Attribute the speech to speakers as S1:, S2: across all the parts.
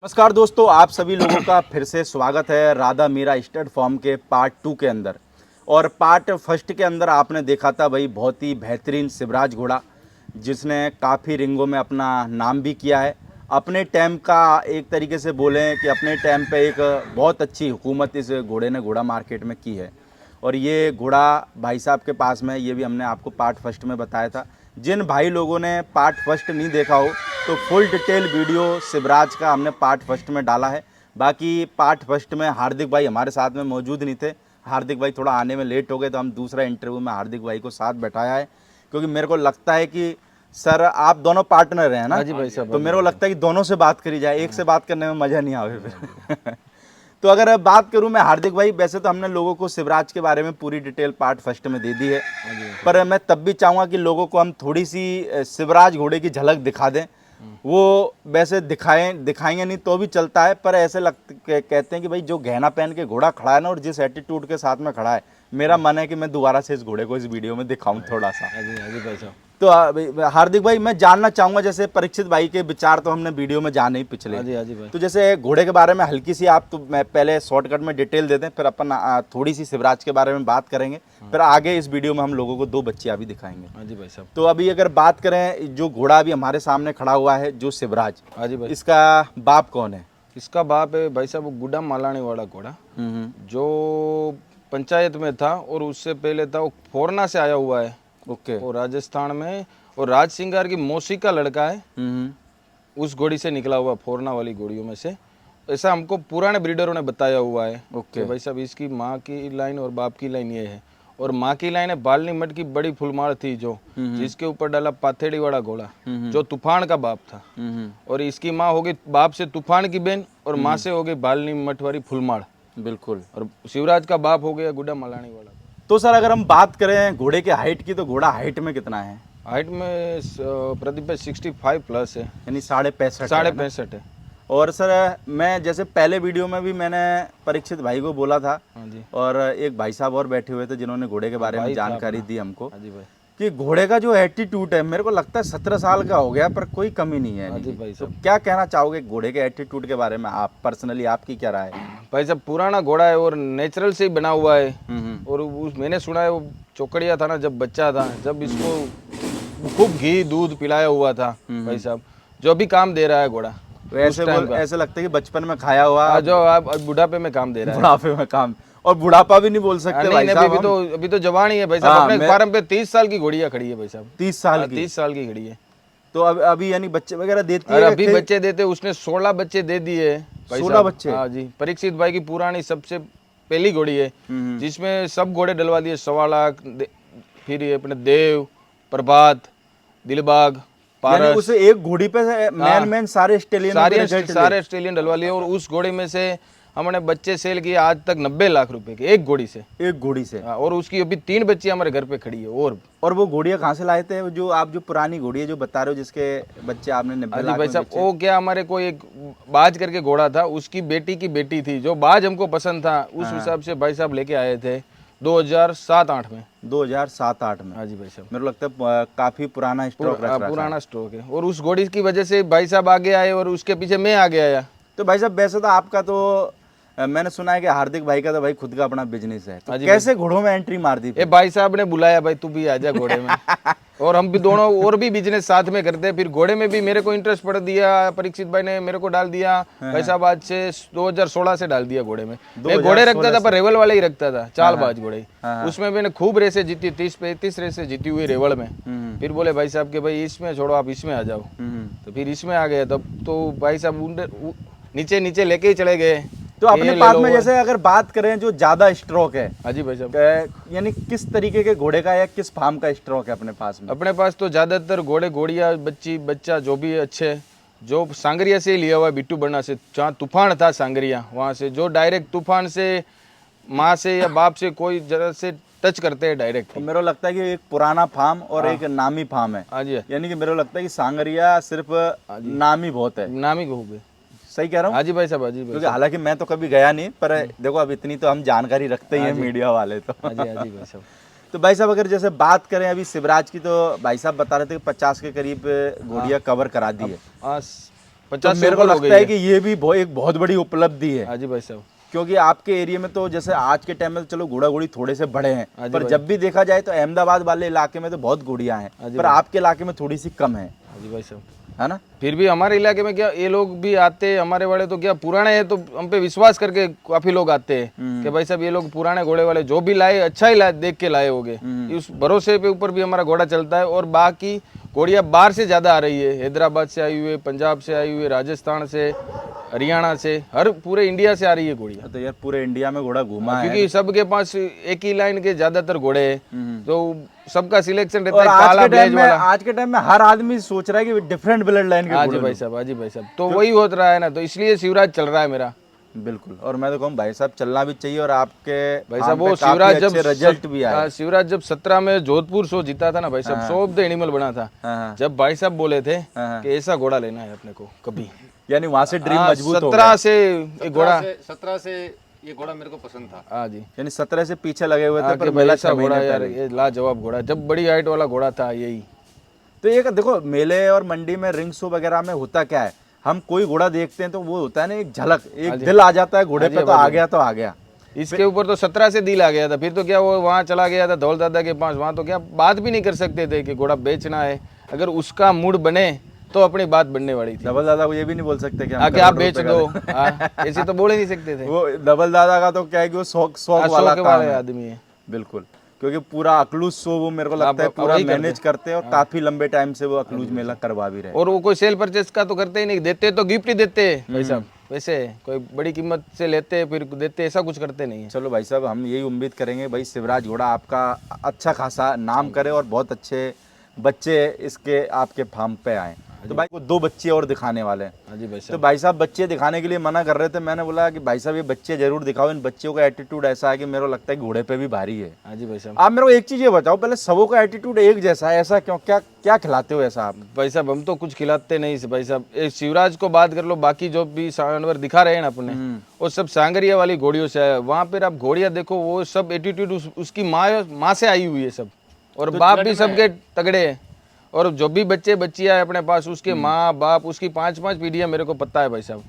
S1: नमस्कार दोस्तों, आप सभी लोगों का फिर से स्वागत है राधा मीरा स्टड फॉर्म के पार्ट 2 के अंदर। और पार्ट फर्स्ट के अंदर आपने देखा था भाई बहुत ही बेहतरीन शिवराज घोड़ा जिसने काफ़ी रिंगों में अपना नाम भी किया है। अपने टाइम का एक तरीके से बोलें कि अपने टाइम पे एक बहुत अच्छी हुकूमत इस घोड़े ने घोड़ा मार्केट में की है। और ये घोड़ा भाई साहब के पास में, ये भी हमने आपको पार्ट फर्स्ट में बताया था। जिन भाई लोगों ने पार्ट फर्स्ट नहीं देखा हो तो फुल डिटेल वीडियो शिवराज का हमने पार्ट फर्स्ट में डाला है। बाकी पार्ट फर्स्ट में हार्दिक भाई हमारे साथ में मौजूद नहीं थे। हार्दिक भाई थोड़ा आने में लेट हो गए तो हम दूसरा इंटरव्यू में हार्दिक भाई को साथ बैठाया है, क्योंकि मेरे को लगता है कि सर आप दोनों पार्टनर हैं ना।
S2: हाँ जी भाई साहब,
S1: तो मेरे को लगता है कि दोनों से बात करी जाए, एक से बात करने में मज़ा नहीं आवे फिर। तो अगर बात करूं मैं हार्दिक भाई, वैसे तो हमने लोगों को शिवराज के बारे में पूरी डिटेल पार्ट फर्स्ट में दे दी है, पर मैं तब भी चाहूँगा कि लोगों को हम थोड़ी सी शिवराज घोड़े की झलक दिखा दें। वो वैसे दिखाएंगे नहीं तो भी चलता है, पर ऐसे कहते हैं कि भाई जो गहना पहन के घोड़ा खड़ा है ना और जिस एटीट्यूड के साथ में खड़ा है, मेरा मन है कि मैं दोबारा से इस घोड़े को इस वीडियो में दिखाऊं थोड़ा सा।
S2: हाँ जी भाई साहब।
S1: तो हार्दिक भाई मैं जानना चाहूंगा, जैसे परीक्षित भाई के विचार तो हमने वीडियो में जाने ही पिछले।
S2: हाँ जी भाई।
S1: तो जैसे घोड़े के बारे में हल्की सी आप, तो मैं पहले शॉर्टकट में डिटेल दे दें, फिर अपन थोड़ी सी शिवराज के बारे में बात करेंगे, फिर आगे इस वीडियो में हम लोगों को दो बच्चियां भी दिखाएंगे।
S2: हाँ जी भाई साहब।
S1: तो अभी अगर बात करें, जो घोड़ा अभी हमारे सामने खड़ा हुआ है जो शिवराज,
S2: हाँ जी भाई।
S1: इसका बाप कौन है?
S2: इसका बाप है भाई साहब वो गुड्डा मालानी वाला घोड़ा, जो पंचायत में था और उससे पहले था वो फोरना से आया हुआ है।
S1: ओके।
S2: वो राजस्थान में, और राज सिंगार की मौसी का लड़का है। उस घोड़ी से निकला हुआ, फोरना वाली घोड़ियों में से। ऐसा हमको पुराने ब्रीडरों ने बताया हुआ है।
S1: ओके
S2: भाई साहब इसकी माँ की लाइन और बाप की लाइन ये है। और माँ की लाइन है बालनी मठ की बड़ी फुलमाड़ थी, जो जिसके ऊपर डाला पाथेड़ी वाला घोड़ा, जो तूफान का बाप था। और इसकी माँ होगी बाप से तूफान की बहन, और माँ से हो गई बालनी मठ वाली फुलमाड़।
S1: बिल्कुल।
S2: और शिवराज का बाप हो गया गुड्डा मलानी वाला।
S1: तो सर अगर हम बात करें घोड़े के हाइट की, तो घोड़ा हाइट में कितना है?
S2: हाइट में प्रदीप 65 प्लस है,
S1: यानी 65.5।
S2: 65.5 है।
S1: और सर मैं जैसे पहले वीडियो में भी मैंने परीक्षित भाई को बोला था,
S2: हाँ जी।
S1: और एक भाई साहब और बैठे हुए थे जिन्होंने घोड़े के बारे में जानकारी दी हमको,
S2: हाँ जी भाई।
S1: कि घोड़े का जो एटीट्यूड है, मेरे को लगता है 17 साल का हो गया पर कोई कमी नहीं है।
S2: हाँ जी भाई
S1: तो
S2: साहब।
S1: क्या कहना चाहोगे घोड़े के एटीट्यूड के बारे में? आप पर्सनली आपकी क्या राय है?
S2: भाई साहब पुराना घोड़ा है और नेचुरल से ही बना हुआ है। और उस मैंने सुना है वो चौकड़िया था ना, जब बच्चा था, जब इसको खूब घी दूध पिलाया हुआ था भाई साहब, जो भी काम दे रहा है घोड़ा।
S1: वैसे ऐसे लगता है कि बचपन में खाया हुआ,
S2: जो आप बुढ़ापे में काम दे रहा है।
S1: बुढ़ापे में काम, और बुढ़ापा भी नहीं बोल सकते भाई साहब।
S2: अभी तो जवान ही है भाई साहब। अपने फार्म पे 30 साल की घोड़िया खड़ी है भाई साहब।
S1: 30 साल की?
S2: 30 साल की खड़ी है।
S1: तो अभी यानी बच्चे वगैरह देती है?
S2: अभी बच्चे देते, उसने 16 बच्चे दे दिए।
S1: 16 बच्चे?
S2: हाँ जी। परीक्षित भाई की पुरानी सबसे पहली घोड़ी है, जिसमें सब घोड़े डलवा दिए। 1.25 लाख। फिर ये अपने देव, प्रभात, दिलबाग,
S1: यानी उसे एक घोड़ी पे मैन सारे
S2: ऑस्ट्रेलियन डलवा लिए। और उस घोड़ी में से हमने बच्चे सेल किए आज तक 90 लाख रुपए के, एक घोड़ी से।
S1: एक घोड़ी से?
S2: और उसकी अभी 3 बच्ची हमारे घर पे खड़ी है। और
S1: वो घोड़ियाँ कहाँ से लाए थे? जो आप जो पुरानी घोड़ी है जो बता रहे हो, जिसके बच्चे आपने 90 लाख
S2: भाई साहब, वो क्या हमारे को एक बाज करके घोड़ा था, उसकी बेटी की बेटी थी, जो बाज हमको पसंद था, उस हिसाब से भाई साहब लेके आए थे 2007-8 में।
S1: 2007-8 में?
S2: हाँ जी भाई साहब।
S1: मेरे को लगता है काफी पुराना स्टॉक रख रखा है।
S2: पुराना स्टॉक है। और उस घोड़ी की वजह से भाई साहब आगे आए, और उसके पीछे मैं आगे आया।
S1: तो भाई साहब वैसे तो आपका तो मैंने सुना है कि हार्दिक भाई का तो भाई खुद का अपना बिजनेस है, तो कैसे घोड़ों में एंट्री मार दी?
S2: भाई साहब ने बुलाया, भाई तू भी आजा घोड़े में। और हम भी दोनों और भी बिजनेस साथ में करते हैं। फिर घोड़े में भी मेरे को इंटरेस्ट पड़ दिया, परीक्षित भाई ने मेरे को डाल दिया। भाई साहब आज से 2016 से डाल दिया घोड़े में। मैं घोड़े रखता था पर रेवल वाले ही रखता था, चालबाज घोड़े। उसमें मैंने खूब रेसें जीती, 30-35 रेसें जीती हुई रेवल में। फिर बोले भाई साहब के भाई इसमें छोड़ो, आप इसमें आ जाओ। तो फिर इसमें आ गए। तब तो भाई साहब नीचे नीचे लेके ही चले गए।
S1: तो अपने पास में जैसे अगर बात करें जो ज्यादा स्ट्रोक है,
S2: हाँ जी भाई साहब,
S1: यानी किस तरीके के घोड़े का या किस फार्म का स्ट्रोक है अपने पास में?
S2: अपने पास तो ज्यादातर घोड़े, घोड़िया, बच्चा जो भी अच्छे, जो सांगरिया से लिया हुआ है, बिट्टू बन्ना से। जहाँ तूफान था सांगरिया, वहाँ से जो डायरेक्ट तूफान से माँ से या बाप से कोई जरा से टच करते हैं डायरेक्ट।
S1: तो मेरे को लगता है कि एक पुराना फार्म और एक नामी फार्म है।
S2: हाँ जी।
S1: यानी कि मेरे को लगता है कि सांगरिया सिर्फ नामी बहुत है।
S2: नामी को हो गए।
S1: सही कह रहा हूँ?
S2: हाँ जी भाई साहब। हाँ जी भाई।
S1: क्योंकि हालांकि मैं तो कभी गया नहीं, पर देखो अब इतनी तो हम जानकारी रखते ही हैं मीडिया वाले तो।
S2: हाँ जी भाई साहब।
S1: तो भाई साहब अगर जैसे बात करें अभी शिवराज की, तो भाई साहब बता रहे थे कि 50 के करीब घोड़ियाँ कवर करा दी है। तो
S2: 50 से
S1: मेरे को
S2: ऊपर हो
S1: लगता है
S2: गई
S1: कि ये भी एक बहुत बड़ी उपलब्धि है,
S2: हाँ जी भाई साहब।
S1: क्योंकि आपके एरिया में तो जैसे आज के टाइम में तो चलो घोड़ा घोड़ी थोड़े से बड़े हैं,
S2: हाँ जी
S1: पर
S2: भाई।
S1: जब भी देखा जाए तो अहमदाबाद वाले इलाके में तो बहुत घोड़ियां
S2: हाँ
S1: हैं,
S2: जी
S1: पर
S2: भाई।
S1: आपके इलाके में थोड़ी सी कम है
S2: हाँ जी भाई साहब।
S1: है ना?
S2: फिर भी हमारे इलाके में क्या ये लोग भी आते, हमारे वाले तो क्या पुराने हैं तो हम पे विश्वास करके काफी लोग आते हैं कि भाई साहब ये लोग पुराने घोड़े वाले जो भी लाए अच्छा ही लाए, देख के लाए होगे, उस भरोसे पे ऊपर भी हमारा घोड़ा चलता है। और बाकी घोड़ियाँ बाहर से ज़्यादा आ रही है, हैदराबाद से आई हुई है, पंजाब से आई हुई है, राजस्थान से, हरियाणा से, हर पूरे इंडिया से आ रही है घोड़ियाँ।
S1: तो यार पूरे इंडिया में घोड़ा घूमा है,
S2: क्योंकि सबके पास एक ही लाइन के ज्यादातर घोड़े हैं, तो सबका सिलेक्शन रहता
S1: और
S2: है
S1: आज
S2: काला
S1: के टाइम
S2: ब्लेज
S1: में
S2: वाला।
S1: आज के टाइम में हर आदमी सोच रहा है कि डिफरेंट ब्लड लाइन के
S2: हाँ
S1: घोड़े
S2: जी भाई
S1: लूं।
S2: साहब, हाँ जी भाई साहब, तो वही हो रहा है ना, तो इसलिए शिवराज चल रहा है मेरा।
S1: बिल्कुल, और मैं तो कहूँ भाई साहब चलना भी चाहिए, और आपके
S2: भाई
S1: फार्म
S2: साहब
S1: पे
S2: वो
S1: काफी
S2: शिवराज जब
S1: अच्छे रिजल्ट भी आए।
S2: शिवराज जब 17 में जोधपुर शो जीता था ना भाई साहब, शो ऑफ द एनिमल बना था,
S1: हाँ,
S2: जब भाई साहब बोले थे
S1: हाँ।
S2: कि ऐसा घोड़ा लेना है अपने को कभी।
S1: यानी वहां से ड्रीम
S2: हाँ,
S1: मजबूत हो
S2: 17
S1: गया।
S2: से एक घोड़ा,
S3: 17 से ये घोड़ा मेरे को पसंद था।
S2: हाँ जी,
S1: यानी 17 से पीछे लगे हुए थे,
S2: हाँ,
S1: पर
S2: कि भाई
S1: मेला
S2: ऐसा
S1: 6
S2: घोड़ा
S1: महीने
S2: यार,
S1: पहले।
S2: ये लाजवाब घोड़ा, जब बड़ी हाइट वाला घोड़ा था यही।
S1: तो ये देखो मेले और मंडी में रिंग शो वगैरह में होता क्या है, हम कोई घोड़ा देखते हैं तो वो होता है ना एक झलक, एक दिल आ जाता है घोड़े पे, तो आ गया तो आ गया।
S2: इसके ऊपर तो 17 से दिल आ गया था, फिर तो क्या वो वहाँ चला गया था धौल दादा के पास, वहाँ तो क्या बात भी नहीं कर सकते थे कि घोड़ा बेचना है, अगर उसका मूड बने तो अपनी बात बनने वाली थी।
S1: डबल दादा को ये भी नहीं बोल सकते कि हम
S2: हाँ, कि आप
S1: करोड़
S2: बेच
S1: रुपए
S2: दो,
S1: का
S2: हाँ, ऐसे तो बोल ही नहीं सकते थे।
S1: वो डबल दादा का तो क्या है कि वो शौक
S2: हाँ,
S1: वाला
S2: शौक
S1: काम
S2: वाले
S1: है।
S2: आदमी है।
S1: बिल्कुल, क्योंकि पूरा अकलूज शो वो मेरे को लगता है
S2: अब
S1: पूरा
S2: वही करते
S1: मैनेज करते हैं, और काफी लंबे टाइम से वो अकलूज मेला करवा भी रहे हैं।
S2: और वो कोई सेल परचेस का तो करते ही नहीं, देते तो गिफ्ट ही देते भाई साहब, वैसे कोई बड़ी कीमत से लेते फिर देते, ऐसा कुछ करते नहीं है।
S1: चलो भाई साहब, हम यही उम्मीद करेंगे भाई शिवराज घोड़ा आपका अच्छा खासा नाम करे और बहुत अच्छे बच्चे इसके आपके फार्म पे आए। तो भाई को 2 बच्चे और दिखाने वाले हैं।
S2: हाँ जी भाई
S1: तो
S2: साहब।
S1: भाई साहब बच्चे दिखाने के लिए मना कर रहे थे, मैंने बोला कि भाई साहब ये बच्चे जरूर दिखाओ, इन बच्चों का एटीट्यूड ऐसा है कि मेरे को लगता है कि घोड़े पे भी भारी है।
S2: हाँ जी भाई साहब।
S1: आप मेरे को एक चीज ये बताओ, पहले सबों का एटीट्यूड एक जैसा है, ऐसा क्यों, क्या क्या खिलाते हो ऐसा आप?
S2: भाई साहब हम तो कुछ खिलाते नहीं से भाई साहब, ये शिवराज को बात कर लो, बाकी जो भी जानवर दिखा रहे हैं ना अपने, वो सब सांगरिया वाली घोड़ियों से है। वहाँ पर आप घोड़ियाँ देखो, वो सब एटीट्यूड उसकी माँ से आई हुई है सब, और बाप भी सबके तगड़े हैं। और जो भी बच्चे बच्चियाँ है अपने पास, उसके माँ बाप, उसकी 5-5 पीढ़ियाँ मेरे को पता है भाई साहब,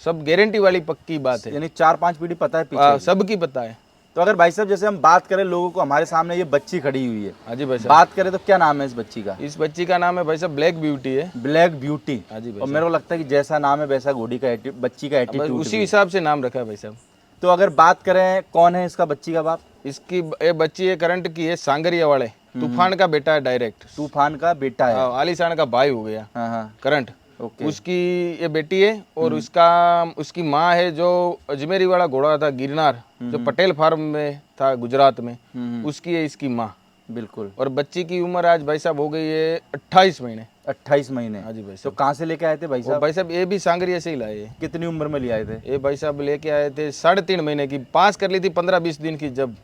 S2: सब गारंटी वाली पक्की बात है।
S1: यानी 4-5 पीढ़ी पता है पीछे?
S2: सबकी पता है।
S1: तो अगर भाई साहब जैसे हम बात करें, लोगों को हमारे सामने ये बच्ची खड़ी हुई है,
S2: हाँ जी भाई साहब।
S1: बात करें तो क्या नाम है इस बच्ची का?
S2: इस बच्ची का नाम है भाई साहब ब्लैक ब्यूटी है।
S1: Black beauty.
S2: हाँ जी भाई
S1: और मेरे को लगता है कि जैसा नाम है वैसा घोड़ी का बच्ची का
S2: बस
S1: एटीट्यूड
S2: उसी हिसाब से नाम रखा है भाई साहब।
S1: तो अगर बात करें कौन है इसका बच्ची का बाप?
S2: इसकी ये बच्ची है करंट की है, सांगरिया वाले तूफान का बेटा है डायरेक्ट,
S1: तूफान का बेटा है।
S2: आलीशान का भाई हो गया
S1: हाँ हाँ,
S2: करंट।
S1: ओके।
S2: उसकी ये बेटी है, और उसकी माँ है जो अजमेरी वाला घोड़ा था गिरनार, जो पटेल फार्म में था गुजरात में, उसकी है इसकी माँ।
S1: बिल्कुल।
S2: और बच्ची की उम्र आज भाई साहब हो गई है 28 महीने।
S1: 28 महीने।
S2: हाँ जी भाई
S1: तो
S2: साहब।
S1: कहाँ से लेके आए थे भाई
S2: और
S1: साहब?
S2: भाई साहब ये भी सांगरिया से ही लाए हैं।
S1: कितनी उम्र में ले आए थे?
S2: ये भाई साहब लेके आए थे 3.5 महीने की, पास कर ली थी 15-20 दिन की, जब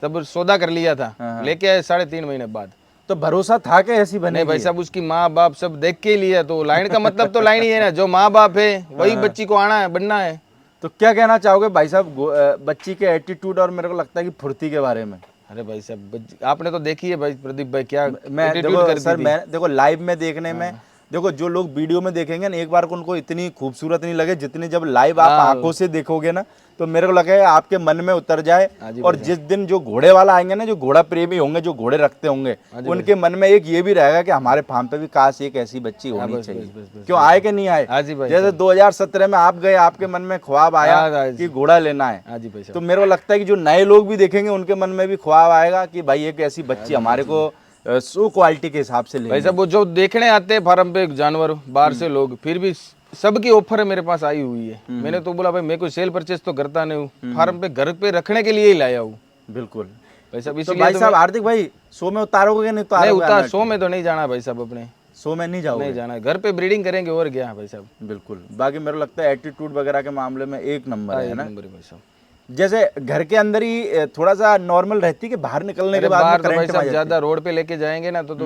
S2: तब सौदा कर लिया था, लेके आए 3.5 महीने बाद।
S1: तो भरोसा था कि ऐसी बने?
S2: नहीं भाई साहब, उसकी माँ बाप सब देख के ही लिया, तो लाइन का मतलब तो लाइन ही है ना, जो माँ बाप है वही बच्ची को आना है, बनना है।
S1: तो क्या कहना चाहोगे भाई साहब बच्ची के एटीट्यूड और मेरे को लगता है कि फुर्ती के बारे में?
S2: अरे भाई साहब आपने तो देखी है भाई प्रदीप भाई, क्या
S1: मैं
S2: attitude
S1: देखो
S2: करती
S1: सर,
S2: थी।
S1: मैं देखो लाइव में देखने में, देखो जो लोग वीडियो में देखेंगे ना, एक बार को उनको इतनी खूबसूरत नहीं लगे, जितनी जब लाइव आप आंखों से देखोगे ना, तो मेरे को लगे आपके मन में उतर जाए। और जिस दिन जो घोड़े वाला आएंगे ना, जो घोड़ा प्रेमी होंगे, जो घोड़े रखते होंगे, उनके मन में एक ये भी रहेगा कि हमारे फार्म पे भी काश एक ऐसी बच्ची होनी चाहिए। क्यों आए कि नहीं आए?
S2: हाँ जी भाई।
S1: जैसे 2017 में आप गए, आपके मन में ख्वाब आया
S2: हाँ जी।
S1: कि घोड़ा लेना है,
S2: हाँ जी भाई साहब।
S1: तो मेरे को लगता है कि जो नए लोग भी देखेंगे उनके मन में भी ख्वाब आएगा कि भाई एक ऐसी बच्ची हमारे को सो क्वालिटी के हिसाब से
S2: भाई
S1: लेनी।
S2: साहब वो जो देखने आते हैं फार्म पे जानवर बाहर से लोग, फिर भी सबकी ऑफर मेरे पास आई हुई है। मैंने तो बोला भाई मैं कोई सेल परचेज तो करता नहीं हूँ, फार्म पे घर पे रखने के लिए ही लाया हूँ
S1: बिल्कुल
S2: भाई साहब।
S1: तो
S2: इसलिए
S1: भाई
S2: तो
S1: साहब हार्दिक भाई शो में उतारोगे नहीं?
S2: नहीं
S1: उतारोगे?
S2: उतार, शो में तो नहीं जाना भाई साहब, अपने
S1: शो में नहीं जाओगे?
S2: नहीं जाना, घर पे ब्रीडिंग करेंगे और क्या भाई साहब।
S1: बिल्कुल। बाकी मेरे को लगता है एटीट्यूड वगैरह के मामले में एक नंबर है ना?
S2: नंबर है भाई साहब।
S1: जैसे घर के अंदर ही थोड़ा सा नॉर्मल रहती कि बाहर निकलने के
S2: अरे
S1: बाद
S2: बाहर
S1: में
S2: तो भाई
S1: करंट में आ
S2: साहब
S1: जाती?
S2: ज्यादा रोड पे लेके जाएंगे ना, तो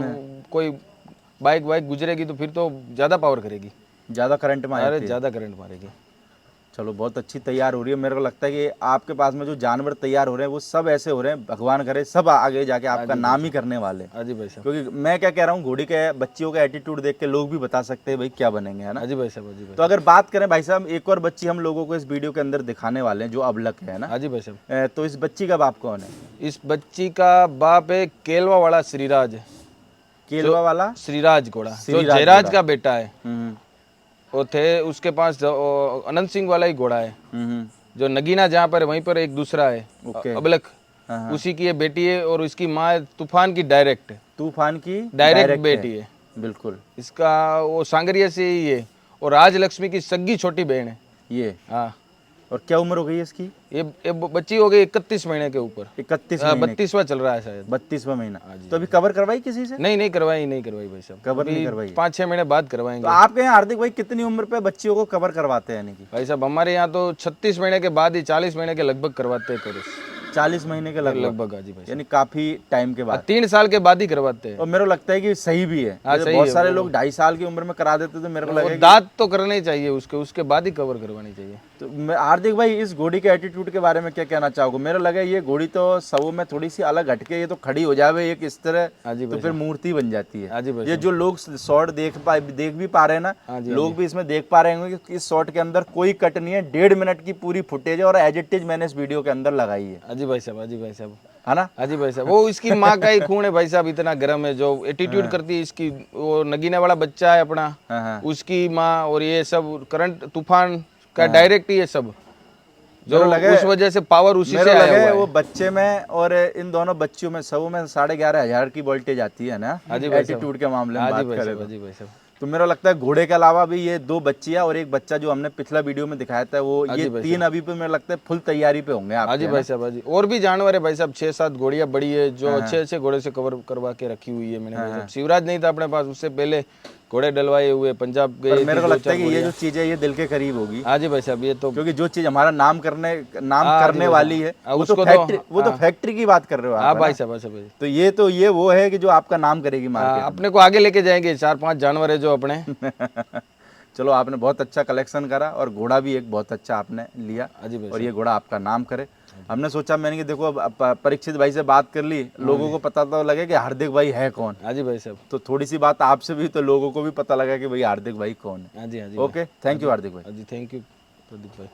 S2: कोई बाइक वाइक गुजरेगी तो फिर तो ज्यादा पावर करेगी।
S1: ज्यादा करंट में आ
S2: अरे
S1: जाती है।
S2: ज्यादा करंट मारेगी।
S1: चलो बहुत अच्छी तैयार हो रही है। मेरे को लगता है कि आपके पास में जो जानवर तैयार हो रहे हैं वो सब ऐसे हो रहे हैं, भगवान करे सब आगे जाके आपका नाम ही करने वाले हैं।
S2: हाँ जी भाई साहब,
S1: क्योंकि मैं क्या कह रहा हूँ, घोड़ी के बच्चियों का एटीट्यूड देख के लोग भी बता सकते हैं भाई क्या बनेंगे, है ना।
S2: हाँ जी भाई साहब, हाँ जी भाई
S1: तो अगर बात करें भाई साहब, एक और बच्ची हम लोगों को इस वीडियो के अंदर दिखाने वाले हैं जो अबलक है ना।
S2: हाँ जी भाई साहब।
S1: तो इस बच्ची का बाप कौन है?
S2: इस बच्ची का बाप है केलवा वाला श्रीराज,
S1: केलवा वाला
S2: श्रीराज घोड़ा जो
S1: श्रीराज
S2: जयराज
S1: घोड़ा।
S2: का बेटा है।
S1: हम्म
S2: वो थे उसके पास अनंत सिंह वाला ही घोड़ा है,
S1: हम्म
S2: जो नगीना जहाँ पर है वहीं पर एक दूसरा है
S1: ओके।
S2: अबलक,
S1: हाँ, हाँ।
S2: उसी की ये बेटी है और इसकी माँ है तूफान की डायरेक्ट
S1: तूफान की
S2: डायरेक्ट बेटी है।
S1: बिल्कुल।
S2: इसका वो सांगरिया से ही है और राजलक्ष्मी की सग्गी छोटी बहन है।
S1: ये
S2: हाँ,
S1: और क्या उम्र हो गई है इसकी?
S2: ये बच्ची हो गई 31 महीने के ऊपर,
S1: 31 महीने
S2: 32वां चल रहा है शायद।
S1: 32वां महीना। तो अभी कवर करवाई किसी से?
S2: नहीं करवाई भाई साहब,
S1: कवर नहीं करवाई।
S2: 5-6 महीने बाद
S1: तो
S2: करवाएंगे।
S1: आपके यहाँ हार्दिक भाई कितनी उम्र पे बच्चियों को कवर करवाते हैं? यानी कि
S2: भाई साहब हमारे यहाँ तो 36 महीने के बाद ही 40 महीने के लगभग करवाते हैं कोर्स,
S1: 40 महीने के लगभग,
S2: लगभग। हाँ जी भाई साहब,
S1: यानी काफी टाइम के बाद।
S2: 3 साल के बाद ही करवाते हैं।
S1: और मेरे को लगता है कि सही भी है।
S2: हाँ,
S1: जैसे
S2: सही
S1: बहुत
S2: है,
S1: सारे लोग 2.5 साल की उम्र में करा देते तो मेरे को
S2: और
S1: लगे
S2: दांत तो करने ही चाहिए उसके बाद ही कवर करवानी चाहिए।
S1: तो मैं हार्दिक भाई इस घोड़ी के एटीट्यूड के बारे में क्या कहना चाहोगे? मेरा लगा ये घोड़ी तो सबों में थोड़ी सी अलग हटके, ये तो खड़ी हो जावे एक इस तरह,
S2: हाँ जी
S1: तो
S2: भाई
S1: फिर मूर्ति बन जाती है।
S2: हाँ जी भाई
S1: ये जो लोग शॉर्ट देख भी पा रहे हैं ना,
S2: हाँ जी,
S1: लोग भी इसमें देख पा रहे होंगे कि इस शॉर्ट के अंदर कोई कट नहीं है, 1.5 मिनट की पूरी फुटेज है और एज इट इज मैंने इस वीडियो के अंदर लगाई है।
S2: हाँ जी भाई साहब, हाँ जी भाई साहब,
S1: है ना?
S2: हाँ जी भाई साहब। वो इसकी माँ का ही खून है भाई साहब, इतना गर्म है जो एटीट्यूड करती है इसकी। वो नगीने वाला बच्चा है अपना,
S1: हाँ हाँ।
S2: उसकी माँ और ये सब करंट तूफान का डायरेक्ट ही है सब, जो
S1: मेरे लगे-
S2: उस वजह से पावर उसी से
S1: मेरे
S2: आया
S1: लगे
S2: हुआ
S1: वो
S2: है।
S1: बच्चे में और इन दोनों बच्चियों में सबों में 11,500 की वोल्टेज आती है ना,
S2: हाँ जी भाई साहब।
S1: एटीट्यूड के मामले में
S2: हाँ जी
S1: बात
S2: भाई
S1: करें
S2: साहब,
S1: तो।
S2: हाँ जी भाई साहब।
S1: तो मेरा लगता है घोड़े के अलावा भी ये 2 बच्चियां और एक बच्चा जो हमने पिछला वीडियो में दिखाया था, वो
S2: हाँ
S1: ये
S2: जी भाई
S1: 3 अभी पे मेरा लगता है फुल तैयारी पे होंगे
S2: हाँ
S1: आपके,
S2: जी
S1: है
S2: भाई
S1: ना?
S2: साहब, हाँ जी। और भी जानवर है भाई साहब, 6-7 घोड़ियाँ बड़ी है जो अच्छे घोड़े से कवर करवा के रखी हुई है मैंने भाई साहब। शिवराज नहीं था अपने पास, उससे पहले घोड़े डलवाए हुए पंजाब
S1: पर
S2: गए
S1: मेरे को
S2: थे
S1: लगता है
S2: 2-4
S1: कि ये जो चीज़ है ये दिल के करीब होगी,
S2: हाँ जी भाई साहब। ये तो
S1: क्योंकि जो चीज़ हमारा नाम करने
S2: हाँ जी भाई
S1: वाली
S2: साहब।
S1: है
S2: हाँ,
S1: वो तो
S2: उसको तो-
S1: फैक्ट्री, वो तो फैक्ट्री की बात कर रहे हो आप,
S2: हाँ
S1: है
S2: भाई
S1: ना?
S2: साहब, हाँ साहब।
S1: तो ये वो है कि जो आपका नाम करेगी मार्केट में।
S2: अपने को आगे लेके जाएंगे, 4-5 जानवर है जो अपने।
S1: चलो आपने बहुत अच्छा कलेक्शन करा और घोड़ा भी एक बहुत अच्छा आपने लिया,
S2: हाँ जी भाई
S1: और ये घोड़ा आपका नाम करे। हमने सोचा, मैंने कि देखो अब परीक्षित भाई से बात कर ली, लोगों को पता तो लगे कि हार्दिक भाई है कौन।
S2: हाँ जी भाई साहब,
S1: तो थोड़ी सी बात आपसे भी, तो लोगों को भी पता लगा कि भाई हार्दिक भाई कौन है।
S2: हाँ जी, हाँ जी।
S1: ओके, थैंक यू हार्दिक भाई।
S2: हाँ जी, थैंक यू प्रदीप भाई।